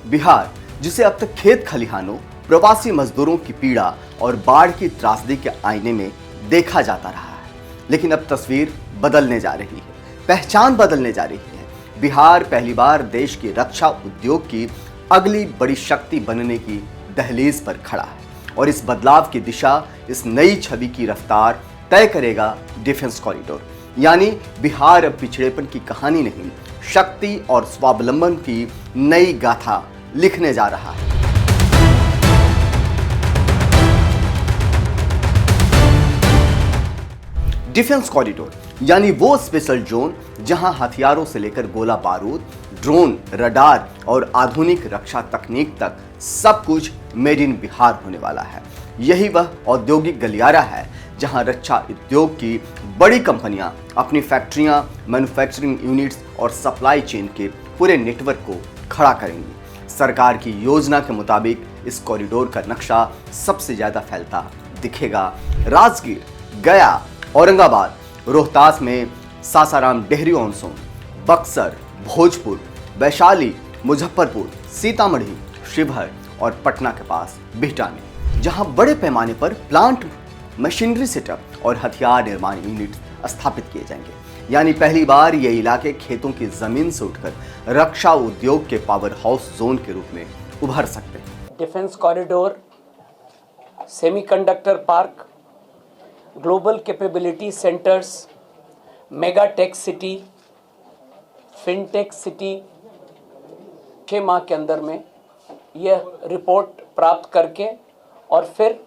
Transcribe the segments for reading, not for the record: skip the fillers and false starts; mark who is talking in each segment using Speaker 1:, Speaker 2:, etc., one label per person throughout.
Speaker 1: बिहार, जिसे अब तक खेत खलिहानों, प्रवासी मजदूरों की पीड़ा और बाढ़ की त्रासदी के आईने में देखा जाता रहा है, लेकिन अब तस्वीर बदलने जा रही है, पहचान बदलने जा रही है। बिहार पहली बार देश की रक्षा उद्योग की अगली बड़ी शक्ति बनने की दहलीज पर खड़ा है और इस बदलाव की दिशा, इस नई छवि की रफ्तार तय करेगा डिफेंस कॉरिडोर। यानी बिहार अब पिछड़ेपन की कहानी नहीं, शक्ति और स्वावलंबन की नई गाथा लिखने जा रहा है। डिफेंस कॉरिडोर यानी वो स्पेशल जोन जहां हथियारों से लेकर गोला बारूद, ड्रोन, रडार और आधुनिक रक्षा तकनीक तक सब कुछ मेड इन बिहार होने वाला है। यही वह औद्योगिक गलियारा है जहां रक्षा उद्योग की बड़ी कंपनियां अपनी फैक्ट्रियां, मैन्युफैक्चरिंग यूनिट्स और सप्लाई चेन के पूरे नेटवर्क को खड़ा करेंगी। सरकार की योजना के मुताबिक इस कॉरिडोर का नक्शा सबसे ज्यादा फैलता दिखेगा राजगीर, गया, औरंगाबाद, रोहतास में सासाराम, डेहरी ऑन सोन, बक्सर, भोजपुर, वैशाली, मुजफ्फरपुर, सीतामढ़ी, शिवहर और पटना के पास बिहटा में, जहां बड़े पैमाने पर प्लांट, मशीनरी सेटअप और हथियार निर्माण यूनिट स्थापित किए जाएंगे। यानी पहली बार ये इलाके खेतों की जमीन से उठकर रक्षा उद्योग के पावर हाउस जोन के रूप में उभर सकते हैं।
Speaker 2: Defence corridor, semiconductor park, global capability centres, mega tech city, fintech city, 6 माह के अंदर में यह रिपोर्ट प्राप्त करके और फिर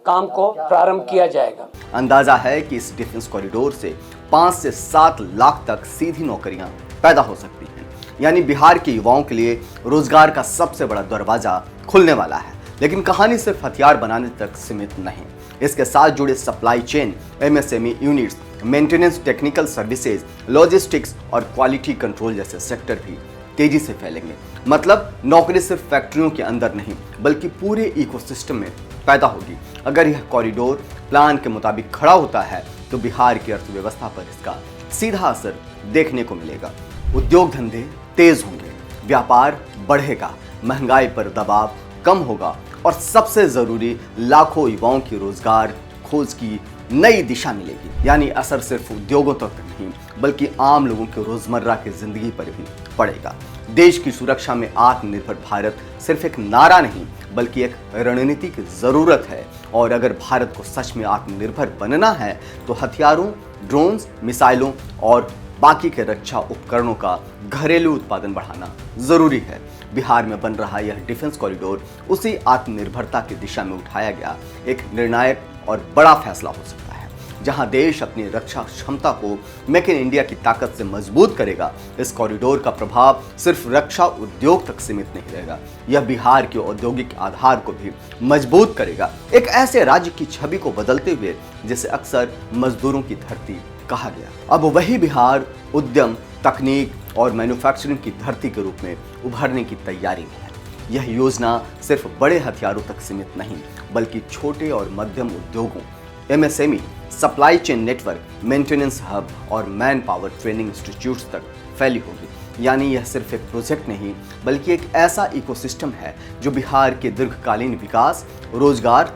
Speaker 2: काम को प्रारंभ किया जाएगा।
Speaker 1: अंदाजा है कि इस डिफेंस कॉरिडोर से 5 से 7 लाख तक सीधी नौकरियां पैदा हो सकती हैं। यानी बिहार के युवाओं के लिए रोजगार का सबसे बड़ा दरवाजा खुलने वाला है। लेकिन कहानी सिर्फ हथियार बनाने तक सीमित नहीं, इसके साथ जुड़े supply chain, MSME units, maintenance, technical services, logistics और क्वालिटी कंट्रोल जैसे सेक्टर भी तेजी से फैलेंगे। मतलब नौकरी सिर्फ फैक्ट्रियों के अंदर नहीं बल्कि पूरे इकोसिस्टम में पैदा होगी। अगर यह कॉरिडोर प्लान के मुताबिक खड़ा होता है तो बिहार की अर्थव्यवस्था पर इसका सीधा असर देखने को मिलेगा। उद्योग धंधे तेज होंगे, व्यापार बढ़ेगा, महंगाई पर दबाव कम होगा और सबसे जरूरी, लाखों युवाओं की रोजगार खोज की नई दिशा मिलेगी। यानी असर सिर्फ उद्योगों तक नहीं बल्कि आम लोगों के रोजमर्रा की जिंदगी पर भी पड़ेगा। देश की सुरक्षा में आत्मनिर्भर भारत सिर्फ एक नारा नहीं बल्कि एक रणनीति की जरूरत है। और अगर भारत को सच में आत्मनिर्भर बनना है तो हथियारों, ड्रोन्स, मिसाइलों और बाकी के रक्षा उपकरणों का घरेलू उत्पादन बढ़ाना जरूरी है। बिहार में बन रहा यह डिफेंस कॉरिडोर उसी आत्मनिर्भरता की दिशा में उठाया गया एक निर्णायक और बड़ा फैसला हो सकता है, जहां देश अपनी रक्षा क्षमता को मेक इन इंडिया की ताकत से मजबूत करेगा। इस कॉरिडोर का प्रभाव सिर्फ रक्षा उद्योग तक सीमित नहीं रहेगा, यह बिहार के औद्योगिक आधार को भी मजबूत करेगा। एक ऐसे राज्य की छवि को बदलते हुए जिसे अक्सर मजदूरों की धरती कहा गया, अब वही बिहार उद्यम, तकनीक और मैन्युफैक्चरिंग की धरती के रूप में उभरने की तैयारी में है। यह योजना सिर्फ बड़े हथियारों तक सीमित नहीं बल्कि छोटे और मध्यम उद्योगों, MSME, supply chain network, maintenance hub और मैन पावर ट्रेनिंग इंस्टीट्यूट्स तक फैली होगी। यानी यह सिर्फ एक प्रोजेक्ट नहीं बल्कि एक ऐसा इकोसिस्टम है जो बिहार के दीर्घकालीन विकास, रोजगार,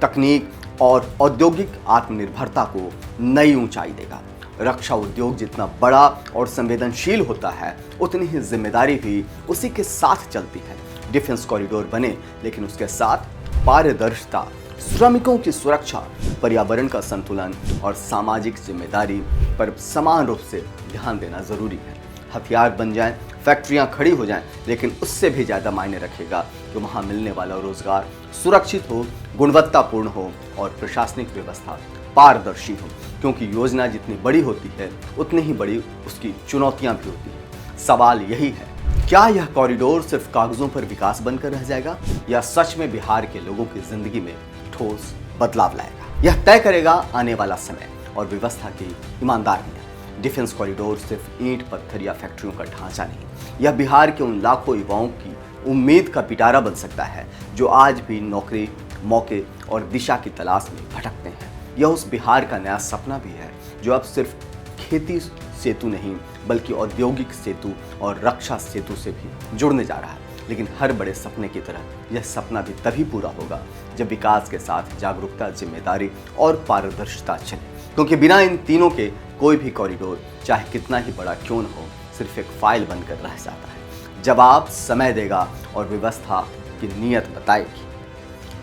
Speaker 1: तकनीक और औद्योगिक आत्मनिर्भरता को नई ऊंचाई देगा। रक्षा उद्योग जितना बड़ा और संवेदनशील होता है उतनी ही जिम्मेदारी भी उसी के साथ चलती है। डिफेंस कॉरिडोर बने लेकिन उसके साथ पारदर्शिता, श्रमिकों की सुरक्षा, पर्यावरण का संतुलन और सामाजिक जिम्मेदारी पर समान रूप से ध्यान देना जरूरी है। हथियार बन जाएं, फैक्ट्रियां खड़ी हो जाएं, लेकिन उससे भी ज़्यादा मायने रखेगा कि वहां मिलने वाला रोजगार सुरक्षित हो, गुणवत्तापूर्ण हो और प्रशासनिक व्यवस्था पारदर्शी हो। क्योंकि योजना जितनी बड़ी होती है उतनी ही बड़ी उसकी चुनौतियां भी होती हैं। सवाल यही है, क्या यह कॉरिडोर सिर्फ कागजों पर विकास बनकर रह जाएगा या सच में बिहार के लोगों की जिंदगी में ठोस बदलाव लाएगा? यह तय करेगा आने वाला समय और व्यवस्था की ईमानदारियां। डिफेंस कॉरिडोर सिर्फ ईंट, पत्थर या फैक्ट्रियों का ढांचा नहीं, यह बिहार के उन लाखों युवाओं की उम्मीद का पिटारा बन सकता है जो आज भी नौकरी, मौके और दिशा की तलाश में भटकते हैं। यह उस बिहार का नया सपना भी है जो अब सिर्फ खेती सेतु नहीं बल्कि औद्योगिक सेतु और रक्षा सेतु से भी जुड़ने जा रहा है। लेकिन हर बड़े सपने की तरह यह सपना भी तभी पूरा होगा जब विकास के साथ जागरूकता, जिम्मेदारी और पारदर्शिता चले, क्योंकि बिना इन तीनों के कोई भी कॉरिडोर चाहे कितना ही बड़ा क्यों न हो, सिर्फ एक फाइल बनकर रह जाता है। जवाब समय देगा और व्यवस्था की नीयत बताएगी।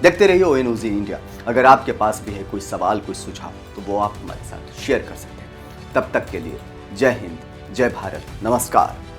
Speaker 1: देखते रहिए OA न्यूज़ इंडिया। अगर आपके पास भी है कोई सवाल, कोई सुझाव, तो वो आप हमारे साथ शेयर कर सकते हैं। तब तक के लिए जय हिंद, जय भारत, नमस्कार।